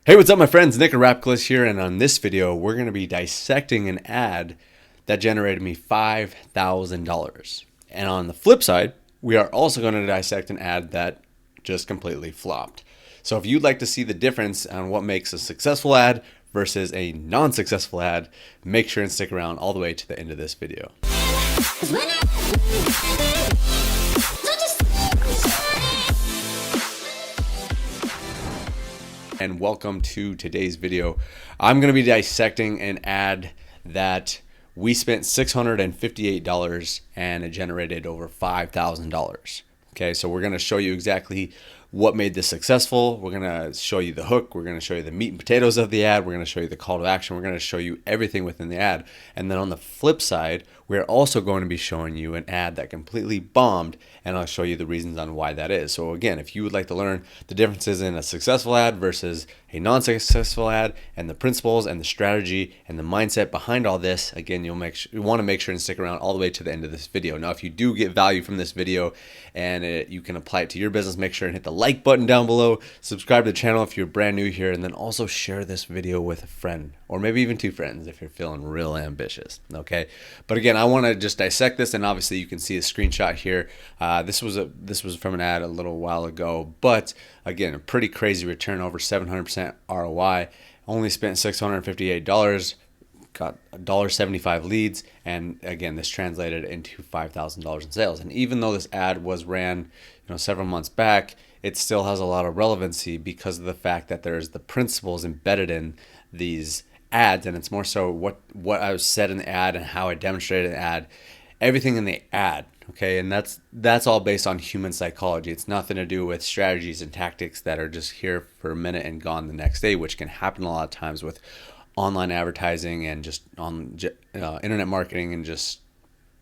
Hey, what's up my friends? Nick Rapcliffe here, and on this video we're going to be dissecting an ad that generated me $5,000. And on the flip side, we are also going to dissect an ad that just completely flopped. So if you'd like to see the difference on what makes a successful ad versus a non-successful ad, make sure and stick around all the way to the end of this video. And welcome to today's video. I'm going to be dissecting an ad that we spent $658 and it generated over $5,000. Okay, so we're going to show you exactly what made this successful. We're going to show you the hook. We're going to show you the meat and potatoes of the ad. We're going to show you the call to action. We're going to show you everything within the ad. And then on the flip side, we're also going to be showing you an ad that completely bombed, and I'll show you the reasons on why that is. So again, if you would like to learn the differences in a successful ad versus a non-successful ad, and the principles and the strategy and the mindset behind all this, again, you want to make sure and stick around all the way to the end of this video. Now, if you do get value from this video and you can apply it to your business, make sure and hit the like button down below, subscribe to the channel if you're brand new here, and then also share this video with a friend or maybe even two friends if you're feeling real ambitious. Okay, but again, I want to just dissect this, and obviously you can see a screenshot here. This was from an ad a little while ago, but again, a pretty crazy return, over 700% ROI. Only spent $658, got $1.75 leads, and again, this translated into $5,000 in sales. And even though this ad was ran, several months back, it still has a lot of relevancy because of the fact that there's the principles embedded in these ads, and it's more so what I said in the ad and how I demonstrated the ad, everything in the ad. Okay, and that's all based on human psychology. It's nothing to do with strategies and tactics that are just here for a minute and gone the next day, which can happen a lot of times with online advertising and just on internet marketing and just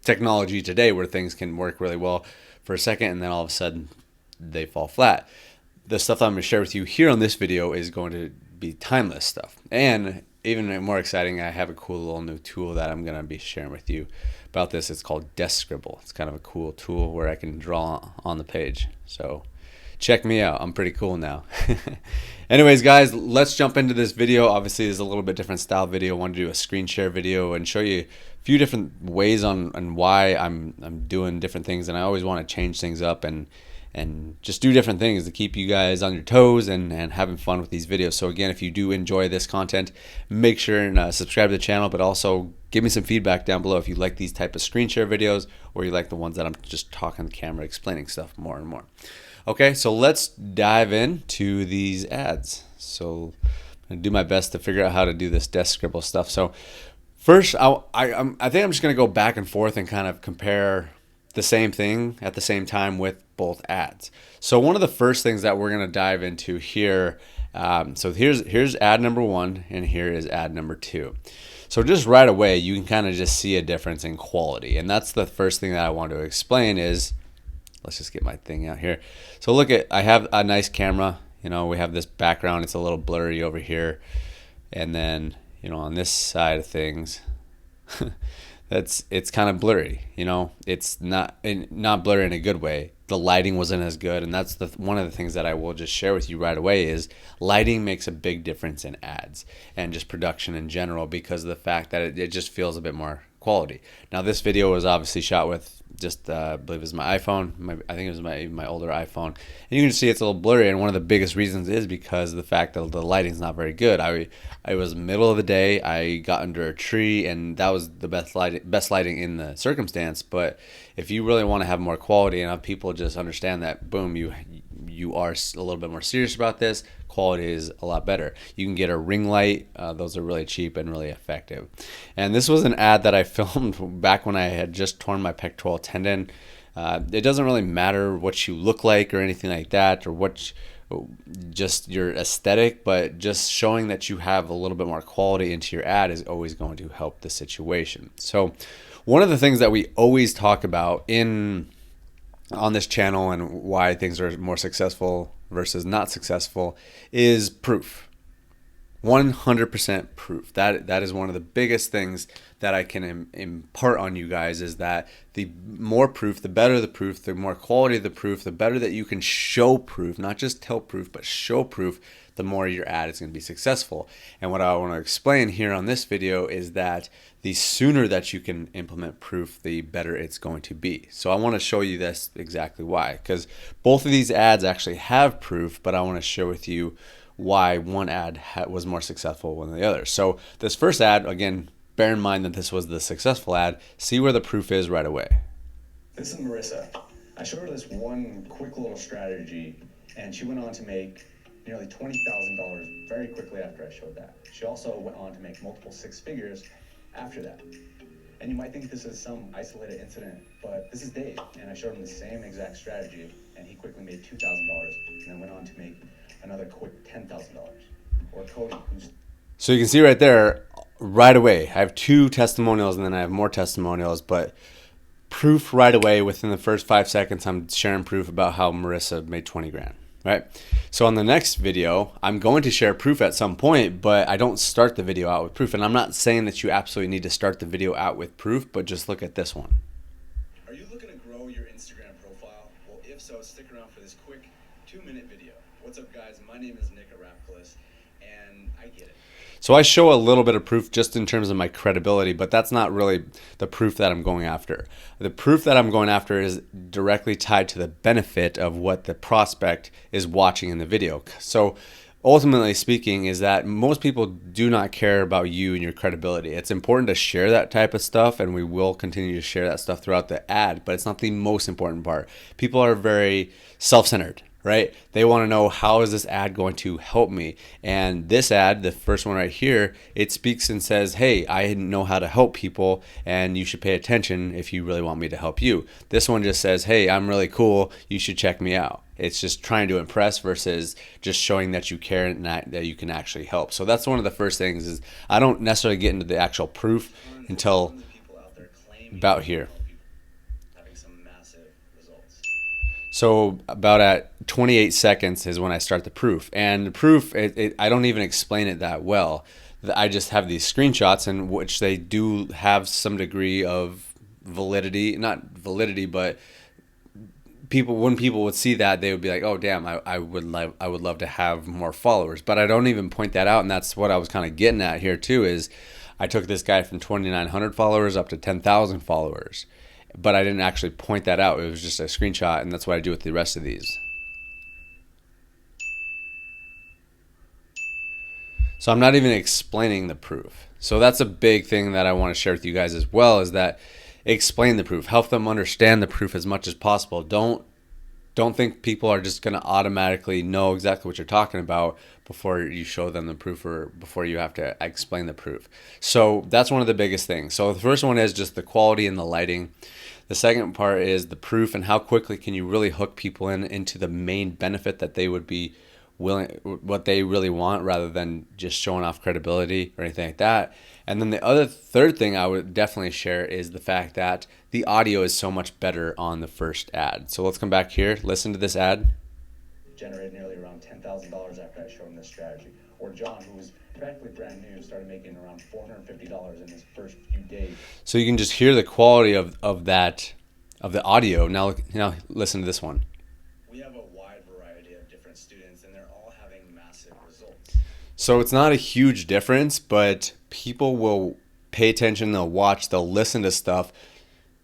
technology today, where things can work really well for a second and then all of a sudden they fall flat. The stuff that I'm going to share with you here on this video is going to be timeless stuff. And even more exciting, I have a cool little new tool that I'm going to be sharing with you about this. It's called Desk Scribble. It's kind of a cool tool where I can draw on the page. So check me out. I'm pretty cool now. Anyways, guys, let's jump into this video. Obviously, it's a little bit different style video. I wanted to do a screen share video and show you a few different ways on why I'm doing different things, and I always want to change things up and just do different things to keep you guys on your toes and having fun with these videos. So again, if you do enjoy this content, make sure and subscribe to the channel, but also give me some feedback down below if you like these type of screen share videos or you like the ones that I'm just talking to the camera, explaining stuff more and more. Okay, so let's dive into these ads. So I'm gonna do my best to figure out how to do this Desk Scribble stuff. So first, I think I'm just gonna go back and forth and kind of compare the same thing at the same time with both ads. So one of the first things that we're going to dive into here, so here's ad number 1 and here is ad number 2. So just right away you can kind of just see a difference in quality, and that's the first thing that I want to explain is, let's just get my thing out here. So look at, I have a nice camera, we have this background, it's a little blurry over here, and then on this side of things it's kind of blurry, it's not blurry in a good way. The lighting wasn't as good, and that's one of the things that I will just share with you right away is lighting makes a big difference in ads and just production in general, because of the fact that it just feels a bit more quality. Now this video was obviously shot with just I believe it was my iPhone. I think it was my older iPhone, and you can see it's a little blurry, and one of the biggest reasons is because of the fact that the lighting's not very good. I was middle of the day, I got under a tree, and that was the best lighting in the circumstance. But if you really want to have more quality and have people just understand that, boom, you are a little bit more serious about this, quality is a lot better. You can get a ring light. Those are really cheap and really effective. And this was an ad that I filmed back when I had just torn my pectoral tendon. It doesn't really matter what you look like or anything like that, or just your aesthetic, but just showing that you have a little bit more quality into your ad is always going to help the situation. So one of the things that we always talk about on this channel and why things are more successful versus not successful is proof. 100% proof. That is one of the biggest things that I can impart on you guys, is that the more proof, the better the proof, the more quality of the proof, the better that you can show proof, not just tell proof, but show proof, the more your ad is going to be successful. And what I want to explain here on this video is that the sooner that you can implement proof, the better it's going to be. So I want to show you this exactly why, because both of these ads actually have proof, but I want to share with you why one ad was more successful than the other. So this first ad, again, bear in mind that this was the successful ad. See where the proof is right away. This is Marissa. I showed her this one quick little strategy, and she went on to make nearly $20,000 very quickly after I showed that. She also went on to make multiple six figures after that. And you might think this is some isolated incident, but this is Dave, and I showed him the same exact strategy, and he quickly made $2,000, and then went on to make another quick $10,000. Or Cody, who's... So you can see right there, right away, I have 2 testimonials and then I have more testimonials, but proof right away within the first 5 seconds. I'm sharing proof about how Marissa made 20 grand, right? So on the next video, I'm going to share proof at some point, but I don't start the video out with proof. And I'm not saying that you absolutely need to start the video out with proof, but just look at this one. Are you looking to grow your Instagram profile? Well, if so, stick around for this quick 2-minute video. What's up, guys? My name is Nick Arapkalis, and I get it. So I show a little bit of proof just in terms of my credibility, but that's not really the proof that I'm going after. The proof that I'm going after is directly tied to the benefit of what the prospect is watching in the video. So ultimately speaking is that most people do not care about you and your credibility. It's important to share that type of stuff, and we will continue to share that stuff throughout the ad, but it's not the most important part. People are very self-centered, right? They want to know, how is this ad going to help me? And this ad, the first one right here, it speaks and says, hey, I know how to help people, and you should pay attention if you really want me to help you. This one just says, hey, I'm really cool, you should check me out. It's just trying to impress versus just showing that you care and that you can actually help. So that's one of the first things, is I don't necessarily get into the actual proof until about here. So about at 28 seconds is when I start the proof. And the proof, I don't even explain it that well. I just have these screenshots in which they do have some degree of validity, not validity, but when people would see that, they would be like, oh damn, I would love to have more followers. But I don't even point that out, and that's what I was kind of getting at here too, is I took this guy from 2,900 followers up to 10,000 followers. But I didn't actually point that out. It was just a screenshot, and that's what I do with the rest of these. So I'm not even explaining the proof. So that's a big thing that I want to share with you guys as well, is that explain the proof. Help them understand the proof as much as possible. Don't think people are just going to automatically know exactly what you're talking about before you show them the proof, or before you have to explain the proof. So that's one of the biggest things. So the first one is just the quality and the lighting. The second part is the proof and how quickly can you really hook people into the main benefit that they would be willing, what they really want, rather than just showing off credibility or anything like that. And then the third thing I would definitely share is the fact that the audio is so much better on the first ad. So let's come back here, listen to this ad. Generated nearly around $10,000 after I showed him this strategy. Or John, who was practically brand new, started making around $450 in his first few days. So you can just hear the quality of the audio. Now listen to this one. We have a wide variety of different students, and they're all having massive results. So it's not a huge difference, but people will pay attention, they'll watch, they'll listen to stuff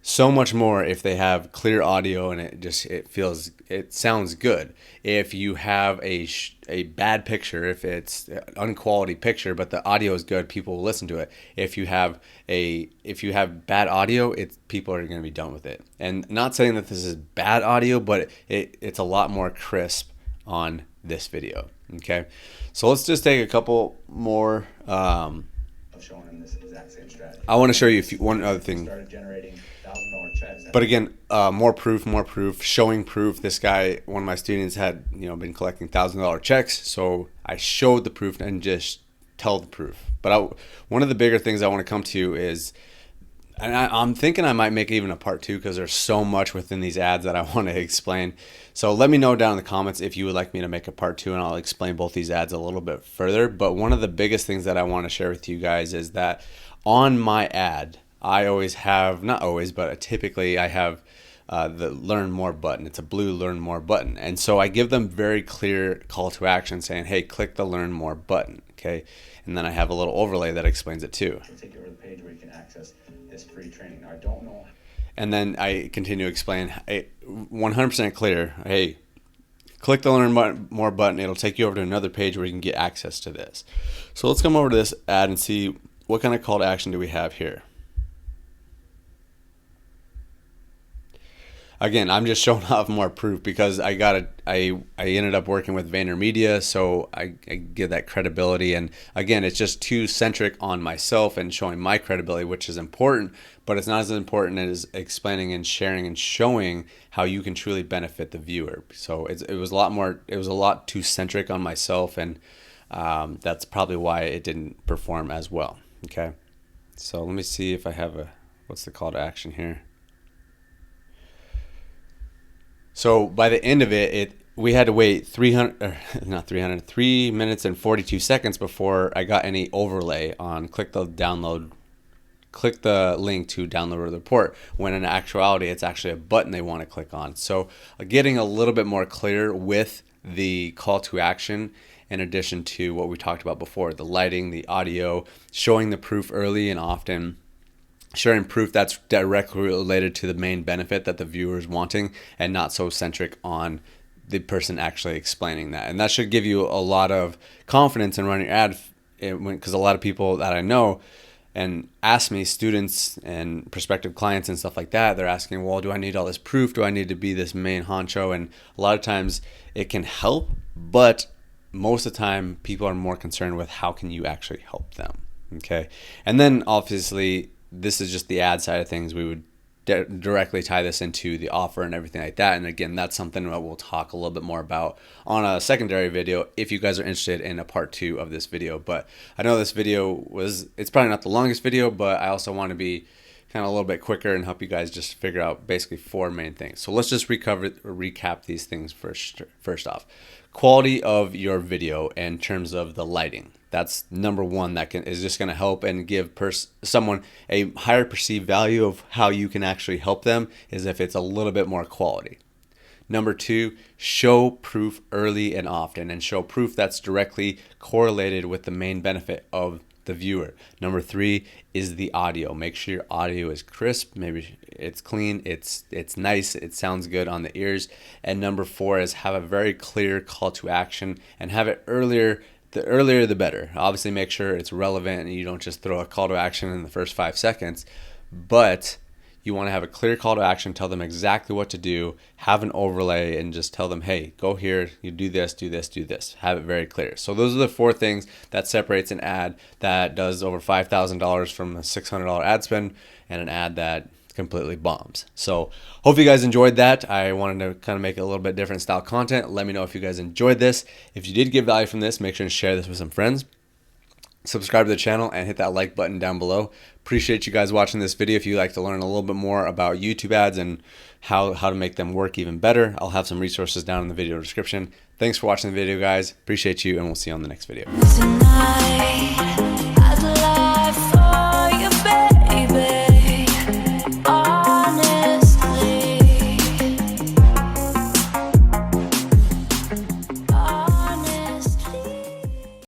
so much more if they have clear audio and it sounds good. If you have a bad picture, if it's an unquality picture but the audio is good, people will listen to it. If you have bad audio, people are going to be done with it. And not saying that this is bad audio, but it's a lot more crisp on this video. Okay, so let's just take a couple more. Of showing him this exact same strategy. I want to show you one other thing. Started generating $1,000 checks. But again, more proof, showing proof. This guy, one of my students, had been collecting $1,000 checks, so I showed the proof and just tell the proof. But one of the bigger things I want to come to is And I'm thinking I might make even a part 2 because there's so much within these ads that I want to explain. So let me know down in the comments if you would like me to make a part 2, and I'll explain both these ads a little bit further. But one of the biggest things that I want to share with you guys is that on my ad, I always have, not always, but typically I have the learn more button. It's a blue learn more button. And so I give them very clear call to action saying, hey, click the learn more button. Okay. And then I have a little overlay that explains it too. It'll take you over to the page where you can access this free training. Now, I don't know. And then I continue to explain 100% clear. Hey, click the learn more button. It'll take you over to another page where you can get access to this. So let's come over to this ad and see what kind of call to action do we have here. Again, I'm just showing off more proof because I ended up working with VaynerMedia, so I give that credibility. And again, it's just too centric on myself and showing my credibility, which is important, but it's not as important as explaining and sharing and showing how you can truly benefit the viewer. So it was a lot too centric on myself, and that's probably why it didn't perform as well. Okay, so let me see if I have what's the call to action here. So by the end of it, we had to wait 3 minutes and 42 seconds before I got any overlay on click the link to download the report, when in actuality it's actually a button they want to click on. So getting a little bit more clear with the call to action, in addition to what we talked about before, the lighting, the audio, showing the proof early and often, sharing proof that's directly related to the main benefit that the viewer is wanting, and not so centric on the person actually explaining that. And that should give you a lot of confidence in running your ad, because a lot of people that I know and ask me, students and prospective clients and stuff like that, they're asking, well, do I need all this proof? Do I need to be this main honcho? And a lot of times it can help, but most of the time people are more concerned with how can you actually help them. Okay. And then obviously, this is just the ad side of things. We would directly tie this into the offer and everything like that. And again, that's something that we'll talk a little bit more about on a secondary video if you guys are interested in a part 2 of this video. But I know this video it's probably not the longest video, but I also want to be kind of a little bit quicker and help you guys just figure out basically 4 main things. So let's just recap these things first off. Quality of your video in terms of the lighting. That's number one. That is just going to help and give someone a higher perceived value of how you can actually help them, is if it's a little bit more quality. Number 2, show proof early and often, and show proof that's directly correlated with the main benefit of the viewer. Number 3 is the audio. Make sure your audio is crisp, maybe it's clean, it's nice, it sounds good on the ears. And number 4 is have a very clear call to action, and have it earlier. The earlier the better. Obviously make sure it's relevant and you don't just throw a call to action in the first 5 seconds, but you want to have a clear call to action, tell them exactly what to do, have an overlay, and just tell them, hey, go here, you do this, do this, do this. Have it very clear. So those are the 4 things that separates an ad that does over $5,000 from a $600 ad spend, and an ad that completely bombs. So hope you guys enjoyed that. I wanted to kind of make it a little bit different style content. Let me know if you guys enjoyed this. If you did get value from this, make sure to share this with some friends. Subscribe to the channel and hit that like button down below. Appreciate you guys watching this video. If you'd like to learn a little bit more about YouTube ads and how to make them work even better, I'll have some resources down in the video description. Thanks for watching the video, guys. Appreciate you, and we'll see you on the next video.